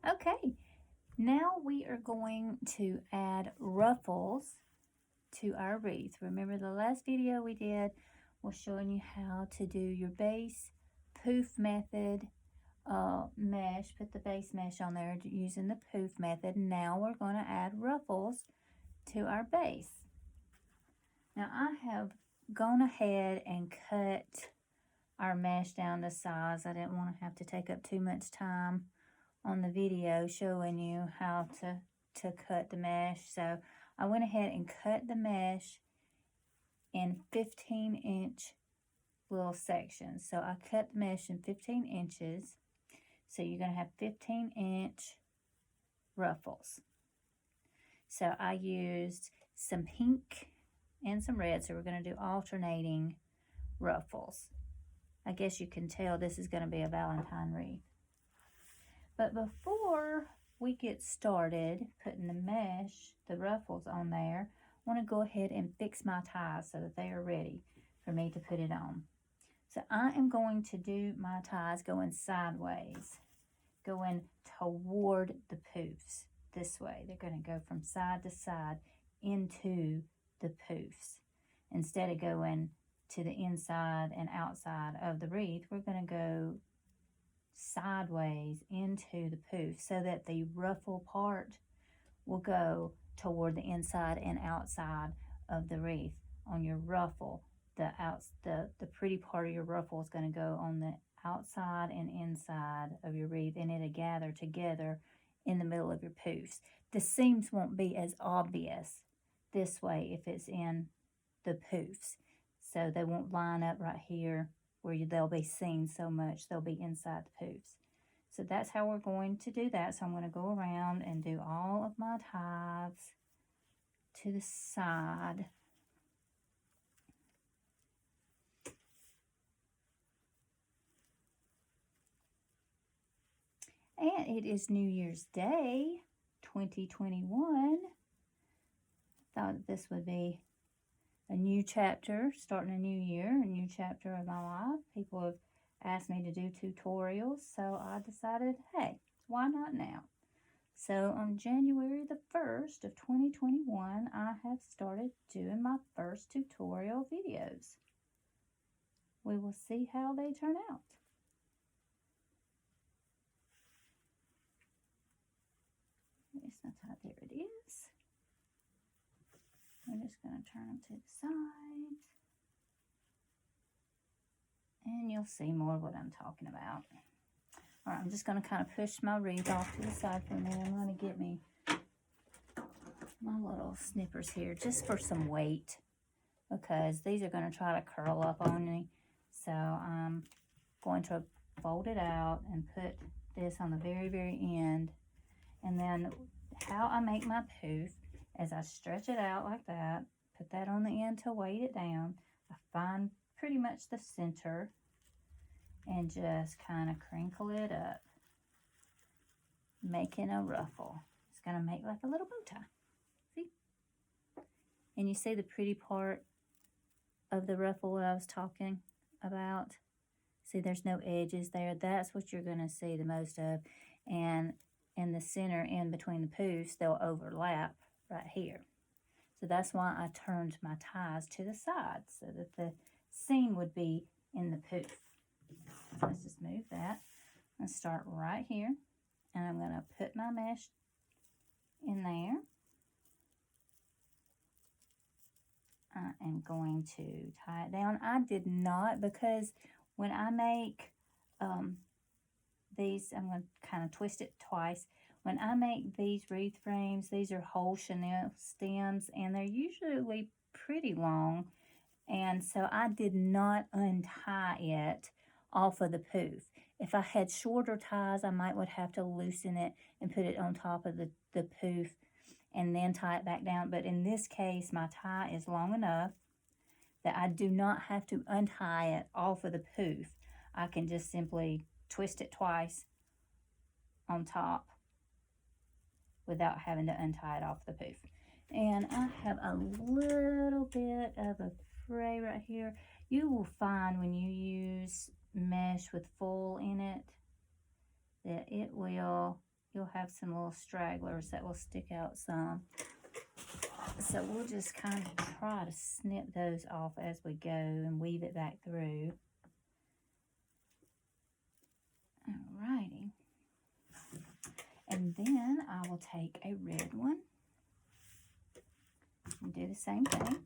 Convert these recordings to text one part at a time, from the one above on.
Okay, now we are going to add ruffles to our wreath. Remember the last video we did was showing you how to do your base poof method mesh. Put the base mesh on there using the poof method. Now we're going to add ruffles to our base. Now I have gone ahead and cut our mesh down to size. I didn't want to have to take up too much time on the video showing you how to cut the mesh. So I went ahead and cut the mesh in 15-inch little sections. So I cut the mesh in 15 inches. So you're going to have 15-inch ruffles. So I used some pink and some red. So we're going to do alternating ruffles. I guess you can tell this is going to be a Valentine wreath. But before we get started putting the mesh, the ruffles on there, I want to go ahead and fix my ties so that they are ready for me to put it on. So I am going to do my ties going sideways, going toward the poofs this way. They're going to go from side to side into the poofs. Instead of going to the inside and outside of the wreath, we're going to go sideways into the poof so that the ruffle part will go toward the inside and outside of the wreath. On your ruffle, the pretty part of your ruffle is going to go on the outside and inside of your wreath, and it'll gather together in the middle of your poofs. The seams won't be as obvious this way if it's in the poofs, so they won't line up right here where they'll be seen so much. They'll be inside the poofs. So that's how we're going to do that. So I'm going to go around and do all of my ties to the side. And it is New Year's Day, 2021. Thought this would be a new chapter, starting a new year, a new chapter of my life. People have asked me to do tutorials, so I decided, hey, why not now? So on January the 1st of 2021, I have started doing my first tutorial videos. We will see how they turn out. It's not tight. There it is. I'm just going to turn them to the side. And you'll see more of what I'm talking about. All right, I'm just going to kind of push my wreath off to the side for a minute. I'm going to get me my little snippers here just for some weight, because these are going to try to curl up on me. So I'm going to fold it out and put this on the very, very end. And then how I make my poof is I stretch it out like that, put that on the end to weight it down. I find pretty much the center and just kind of crinkle it up, making a ruffle. It's going to make like a little bow tie. See? And you see the pretty part of the ruffle what I was talking about? See, there's no edges there. That's what you're going to see the most of. And in the center, in between the poofs, they'll overlap right here. So that's why I turned my ties to the side, so that the seam would be in the poof. So let's just move that. I'm going to start right here, and I'm going to put my mesh in there. I am going to tie it down. I did not, because when I make these, I'm going to kind of twist it twice. When I make these wreath frames, these are whole chenille stems, and they're usually pretty long. And so I did not untie it off of the poof. If I had shorter ties, I would have to loosen it and put it on top of the poof and then tie it back down. But in this case, my tie is long enough that I do not have to untie it off of the poof. I can just simply twist it twice on top without having to untie it off the poof. And I have a little bit of a fray right here. You will find when you use mesh with full in it that it will you'll have some little stragglers that will stick out some. So we'll just kind of try to snip those off as we go and weave it back through. Alrighty. And then I will take a red one and do the same thing.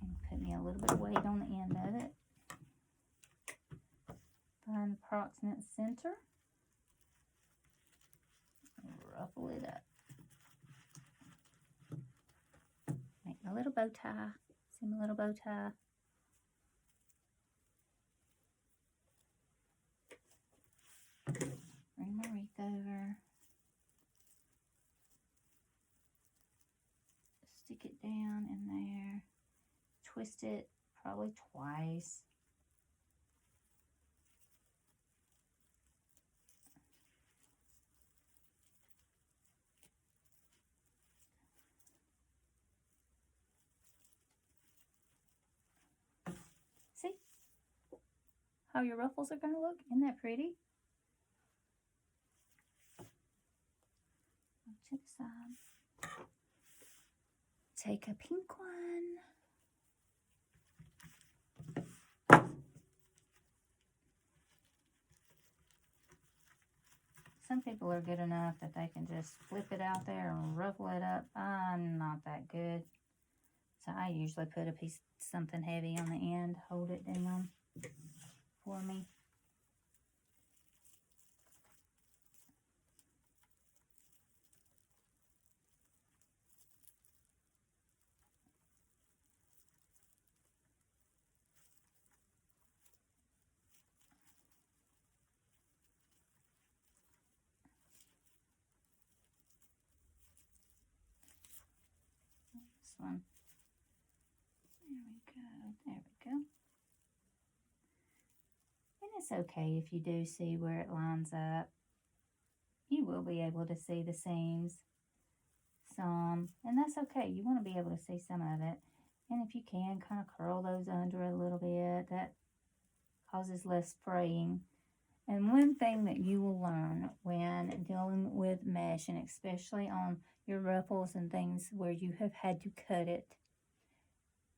And put me a little bit of weight on the end of it. Find the approximate center. Ruffle it up. Make my little bow tie. See my little bow tie? Bring my wreath over. Stick it down in there. Twist it probably twice. See how your ruffles are going to look? Isn't that pretty? To the side. Take a pink one. Some people are good enough that they can just flip it out there and ruffle it up. I'm not that good. So I usually put a piece, something heavy on the end, hold it down for me. This one. There we go. And it's okay if you do see where it lines up. You will be able to see the seams some, and that's okay. You want to be able to see some of it. And if you can, kind of curl those under a little bit. That causes less fraying. And one thing that you will learn when dealing with mesh, and especially on your ruffles and things where you have had to cut it,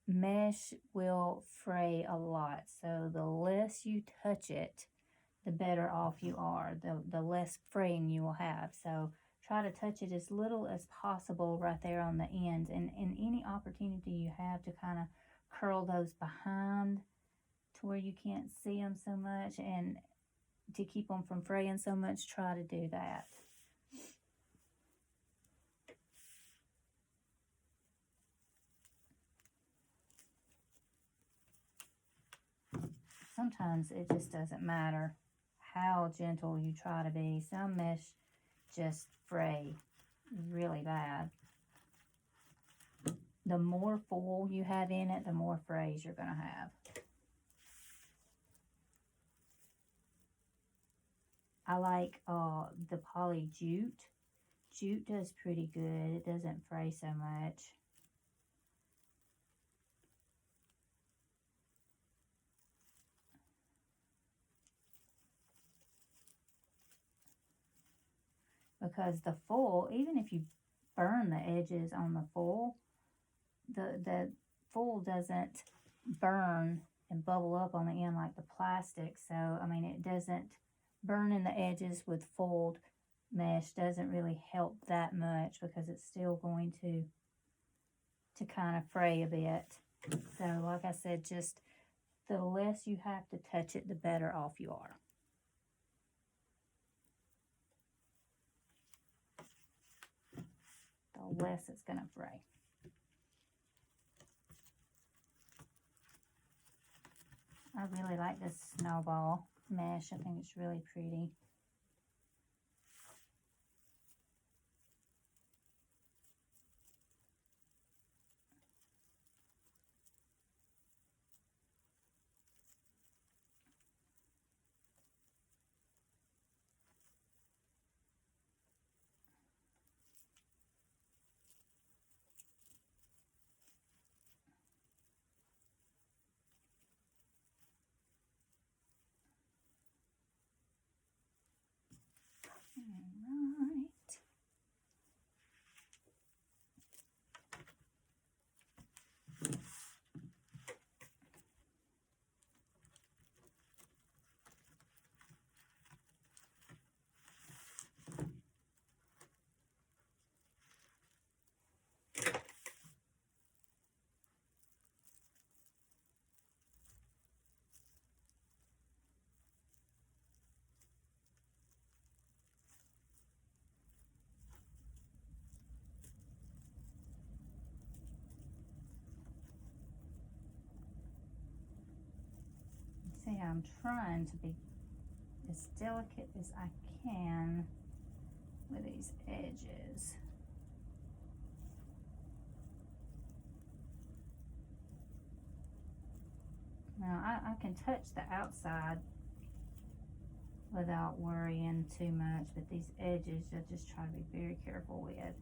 mesh will fray a lot. So the less you touch it, the better off you are, the less fraying you will have. So try to touch it as little as possible right there on the ends. And any opportunity you have to kind of curl those behind to where you can't see them so much, and to keep them from fraying so much, try to do that. Sometimes it just doesn't matter how gentle you try to be. Some mesh just fray really bad. The more foil you have in it, the more frays you're going to have. I like the poly jute. Jute does pretty good. It doesn't fray so much. Because the foil, even if you burn the edges on the foil, the foil doesn't burn and bubble up on the end like the plastic. So, I mean, it doesn't, burning the edges with foiled mesh doesn't really help that much, because it's still going to kind of fray a bit. So, like I said, just the less you have to touch it, the better off you are. The less it's going to fray. I really like this snowball mesh. I think it's really pretty. See how I'm trying to be as delicate as I can with these edges. Now I can touch the outside without worrying too much, but these edges you'll just try to be very careful with.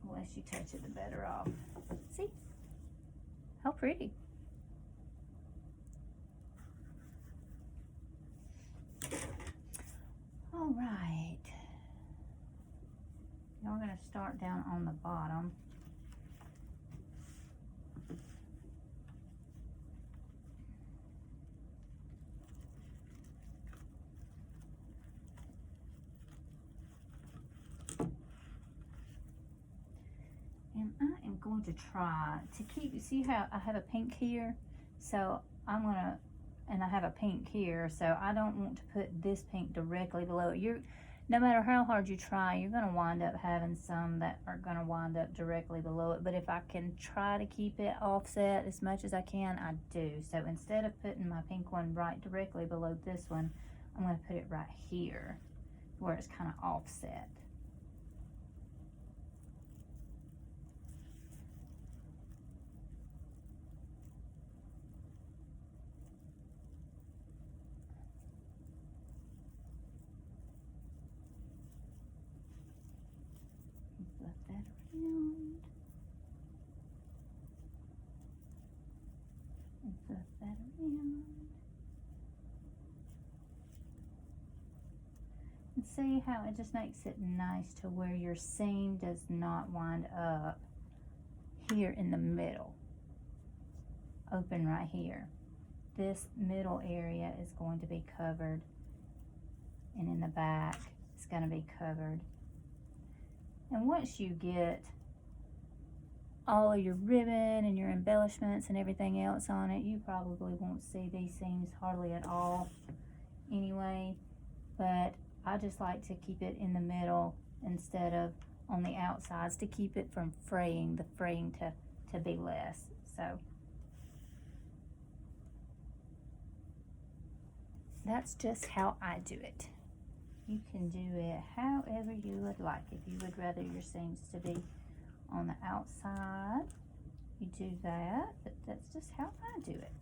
The less you touch it, the better off. See? How pretty. All right. Now we're going to start down on the bottom. And I am going to try to keep, you see how I have a pink here? So I'm going to, and I have a pink here, so I don't want to put this pink directly below it. No matter how hard you try, you're going to wind up having some that are going to wind up directly below it. But if I can try to keep it offset as much as I can, I do. So instead of putting my pink one right directly below this one, I'm going to put it right here where it's kind of offset. Flip that around. And flip that around. And see how it just makes it nice to where your seam does not wind up here in the middle. Open right here. This middle area is going to be covered, and in the back it's going to be covered. And once you get all of your ribbon and your embellishments and everything else on it, you probably won't see these seams hardly at all anyway. But I just like to keep it in the middle instead of on the outsides to keep it from fraying, the fraying to be less. So that's just how I do it. You can do it however you would like. If you would rather your seams to be on the outside, you do that, but that's just how I do it.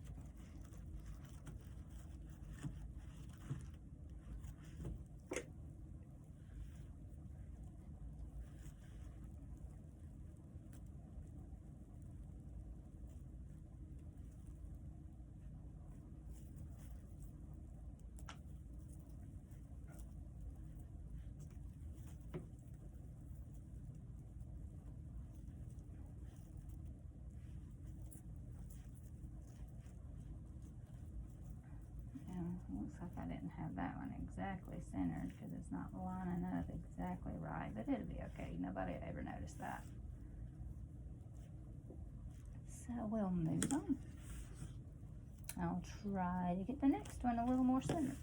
Looks like I didn't have that one exactly centered because it's not lining up exactly right, but it'll be okay. Nobody will ever notice that. So we'll move on. I'll try to get the next one a little more centered.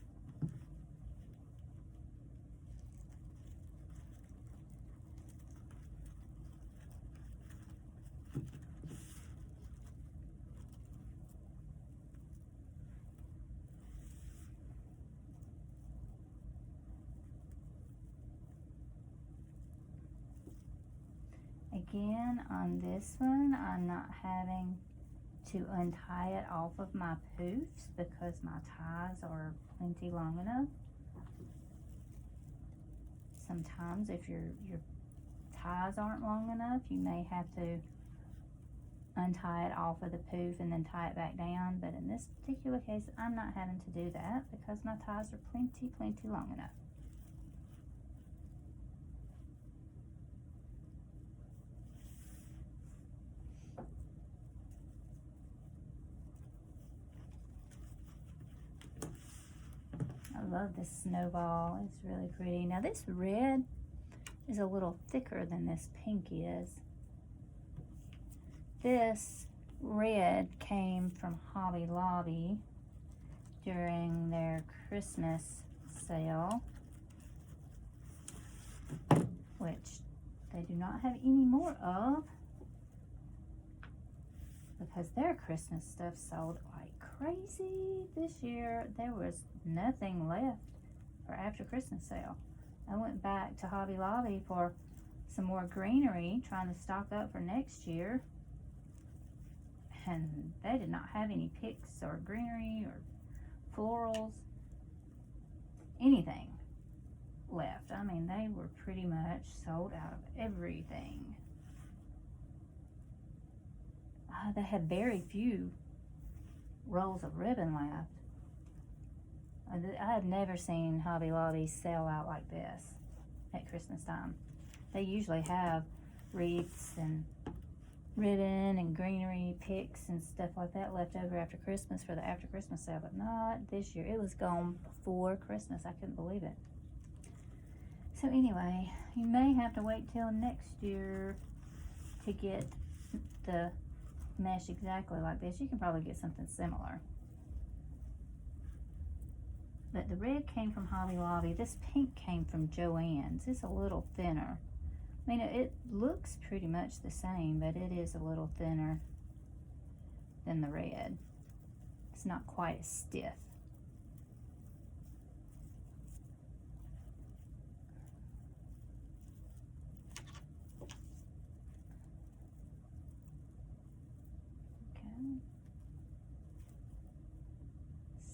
Again, on this one, I'm not having to untie it off of my poofs because my ties are plenty long enough. Sometimes if your ties aren't long enough, you may have to untie it off of the poof and then tie it back down. But in this particular case, I'm not having to do that because my ties are plenty long enough. I love this snowball. It's really pretty. Now this red is a little thicker than this pink is. This red came from Hobby Lobby during their Christmas sale, which they do not have any more of because their Christmas stuff sold like crazy. This year, there was nothing left for after Christmas sale. I went back to Hobby Lobby for some more greenery, trying to stock up for next year. And they did not have any picks or greenery or florals, anything left. I mean, they were pretty much sold out of everything. They had very few rolls of ribbon left. I have never seen Hobby Lobby sell out like this at Christmas time. They usually have wreaths and ribbon and greenery picks and stuff like that left over after Christmas for the after Christmas sale, but not this year. It was gone before Christmas. I couldn't believe it. So anyway, you may have to wait till next year to get the mesh exactly like this. You can probably get something similar. But the red came from Hobby Lobby. This pink came from Joann's. It's a little thinner. I mean, it looks pretty much the same, but it is a little thinner than the red. It's not quite as stiff. Okay.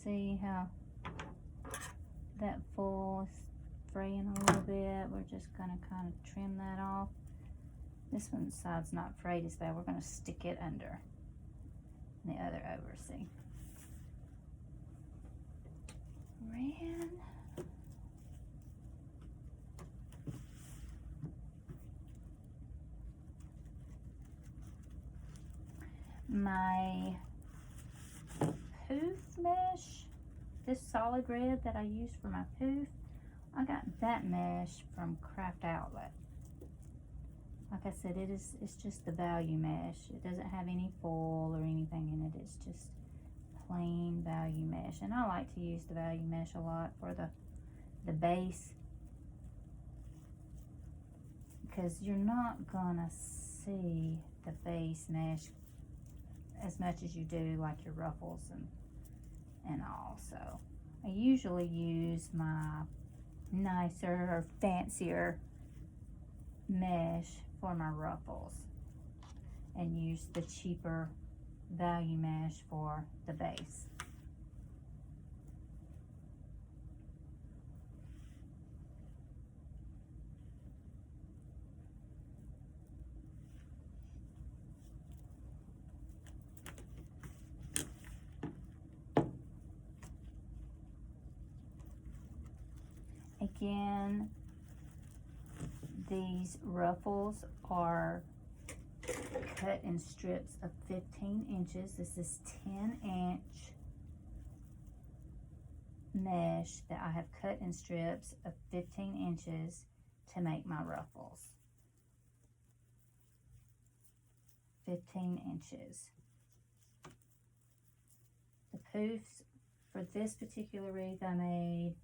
See how that full is fraying a little bit. We're just gonna kind of trim that off. This one side's not frayed as bad. We're gonna stick it under the other over, see. Red. My poof mesh, this solid red that I used for my poof, I got that mesh from Craft Outlet. Like I said, it's just the value mesh. It doesn't have any foil or anything in it. It's just plain value mesh. And I like to use the value mesh a lot for the base, because you're not gonna see the base mesh as much as you do like your Ruffles and all. So I usually use my nicer or fancier mesh for my Ruffles and use the cheaper value mesh for the base. Again, these Ruffles are cut in strips of 15 inches. This is 10-inch mesh that I have cut in strips of 15 inches to make my Ruffles. 15 inches. The poofs for this particular wreath I made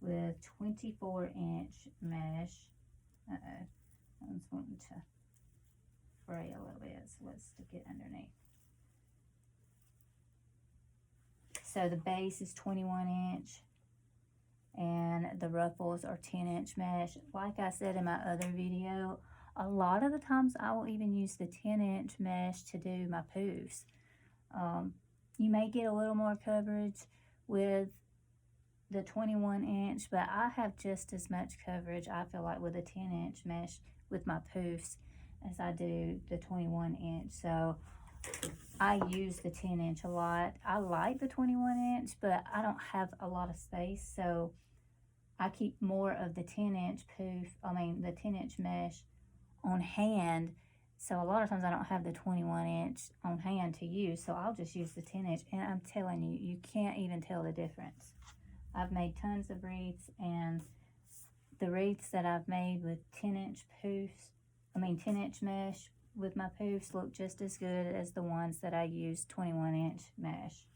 with 24-inch mesh. That one's wanting to fray a little bit, so let's stick it underneath. So the base is 21-inch and the Ruffles are 10-inch mesh. Like I said in my other video, a lot of the times I will even use the 10-inch mesh to do my poofs. You may get a little more coverage with the 21-inch, but I have just as much coverage, I feel like, with a 10-inch mesh with my poofs as I do the 21-inch. So I use the 10-inch a lot. I like the 21-inch, but I don't have a lot of space, so I keep more of the 10-inch the 10-inch mesh on hand. So a lot of times I don't have the 21-inch on hand to use, so I'll just use the 10-inch, and I'm telling you, you can't even tell the difference. I've made tons of wreaths, and the wreaths that I've made with 10-inch mesh with my poofs look just as good as the ones that I use 21-inch mesh.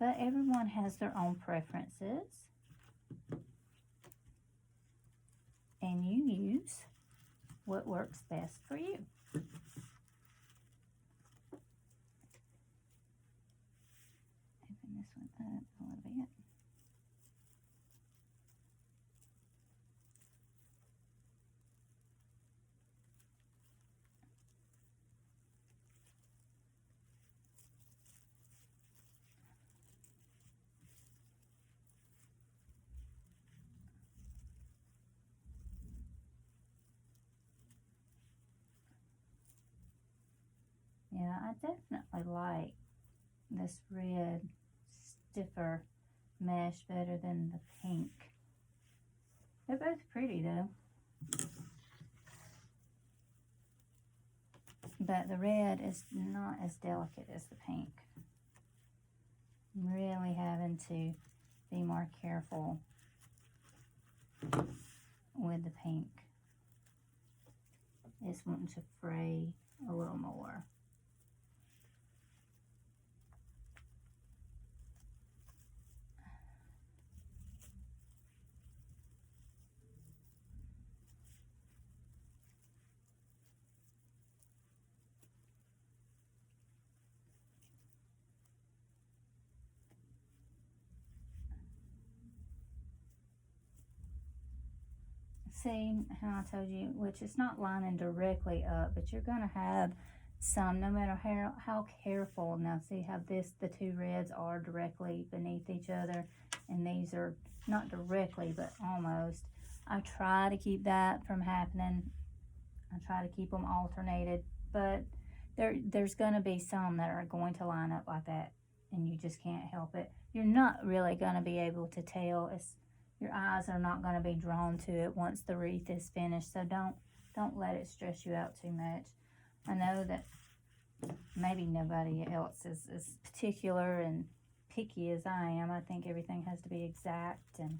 But everyone has their own preferences, and you use what works best for you. this one up a little bit. Yeah, I definitely like this red, stiffer mesh better than the pink. They're both pretty though. But the red is not as delicate as the pink. I'm really having to be more careful with the pink. It's wanting to fray a little more. See how I told you, which is not lining directly up, but you're going to have some, no matter how careful. Now see how the two reds are directly beneath each other, and these are not directly, but almost. I try to keep that from happening. I try to keep them alternated, but there's going to be some that are going to line up like that, and you just can't help it. You're not really going to be able to tell. Your eyes are not going to be drawn to it once the wreath is finished, so don't let it stress you out too much. I know that maybe nobody else is as particular and picky as I am. I think everything has to be exact and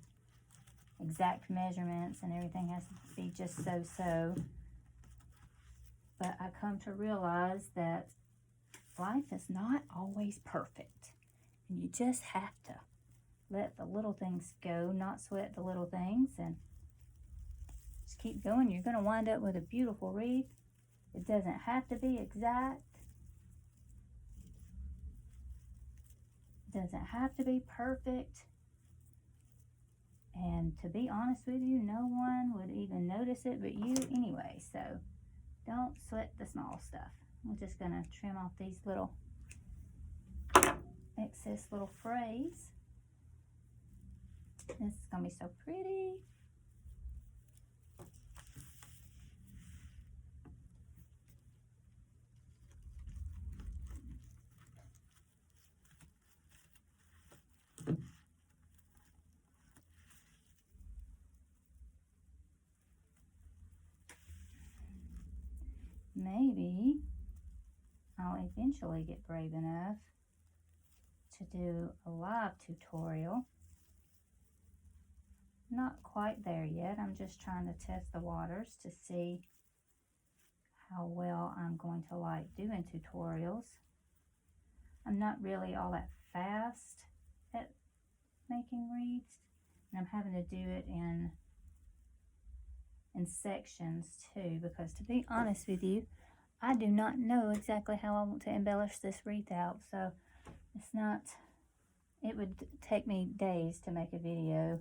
exact measurements, and everything has to be just so. But I come to realize that life is not always perfect, and you just have to let the little things go, not sweat the little things, and just keep going. You're going to wind up with a beautiful wreath. It doesn't have to be exact. It doesn't have to be perfect. And to be honest with you, no one would even notice it but you anyway. So don't sweat the small stuff. I'm just going to trim off these little excess little frays. This is going to be so pretty. Maybe I'll eventually get brave enough to do a live tutorial. Not quite there yet. I'm just trying to test the waters to see how well I'm going to like doing tutorials. I'm not really all that fast at making wreaths, and I'm having to do it in sections too, because to be honest with you, I do not know exactly how I want to embellish this wreath out. So it would take me days to make a video,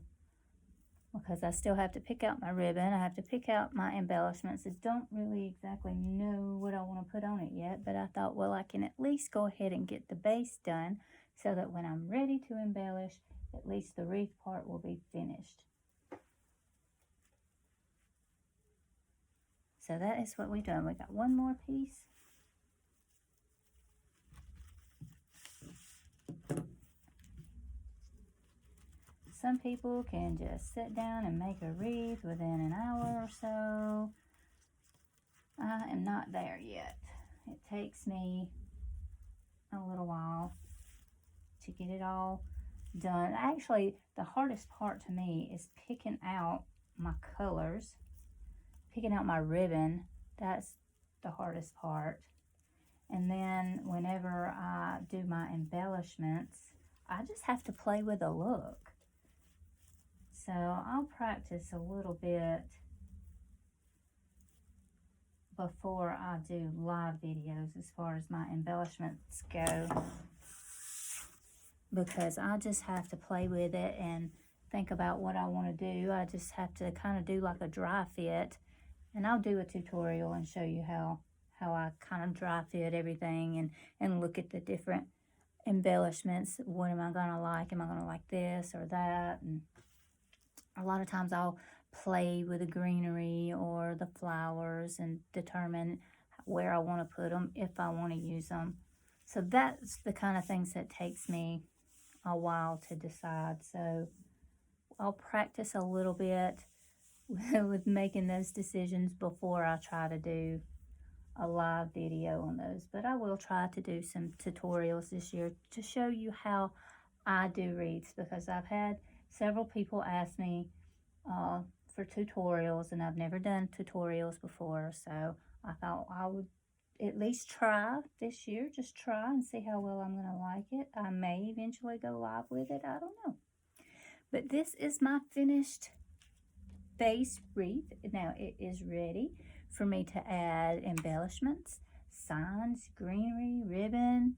because I still have to pick out my ribbon. I have to pick out my embellishments. I don't really exactly know what I want to put on it yet, but I thought, well, I can at least go ahead and get the base done so that when I'm ready to embellish, at least the wreath part will be finished. So that is what we've done. We got one more piece. Some people can just sit down and make a wreath within an hour or so. I am not there yet. It takes me a little while to get it all done. Actually, the hardest part to me is picking out my colors, picking out my ribbon. That's the hardest part. And then whenever I do my embellishments, I just have to play with the look. So I'll practice a little bit before I do live videos as far as my embellishments go. because I just have to play with it and think about what I want to do. I just have to kind of do like a dry fit, and I'll do a tutorial and show you how I kind of dry fit everything and look at the different embellishments. What am I gonna like? Am I gonna like this or that? And a lot of times I'll play with the greenery or the flowers and determine where I want to put them, if I want to use them. So that's the kind of things that takes me a while to decide. So I'll practice a little bit with making those decisions before I try to do a live video on those. But I will try to do some tutorials this year to show you how I do wreaths, because I've had several people ask me for tutorials, and I've never done tutorials before, so I thought I would at least try this year. Just try and see how well I'm going to like it. I may eventually go live with it. I don't know. But this is my finished base wreath. Now it is ready for me to add embellishments, signs, greenery, ribbon.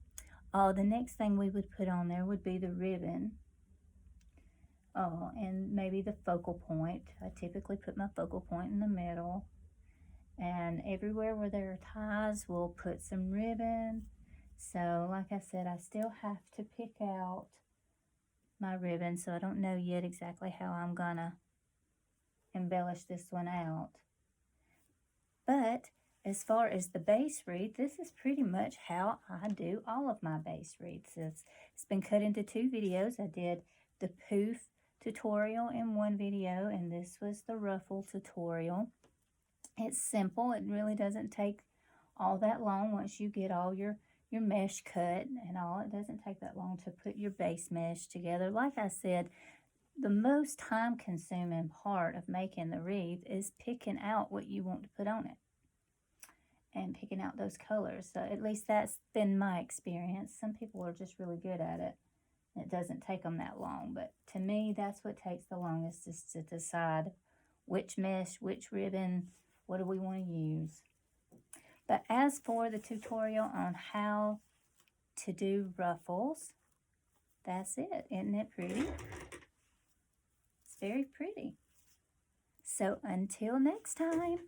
The next thing we would put on there would be the ribbon. And maybe the focal point. I typically put my focal point in the middle. And everywhere where there are ties, we'll put some ribbon. So like I said, I still have to pick out my ribbon, so I don't know yet exactly how I'm gonna embellish this one out. But as far as the base wreath, this is pretty much how I do all of my base wreaths. It's been cut into 2 videos. I did the poof tutorial in one video, and this was the ruffle tutorial. It's simple. It really doesn't take all that long once you get all your mesh cut and all. It doesn't take that long to put your base mesh together. Like I said, the most time-consuming part of making the wreath is picking out what you want to put on it and picking out those colors. So at least that's been my experience. Some people are just really good at it. It doesn't take them that long, but to me, that's what takes the longest, is to decide which mesh, which ribbon, what do we want to use. But as for the tutorial on how to do ruffles, that's it. Isn't it pretty? It's very pretty. So until next time.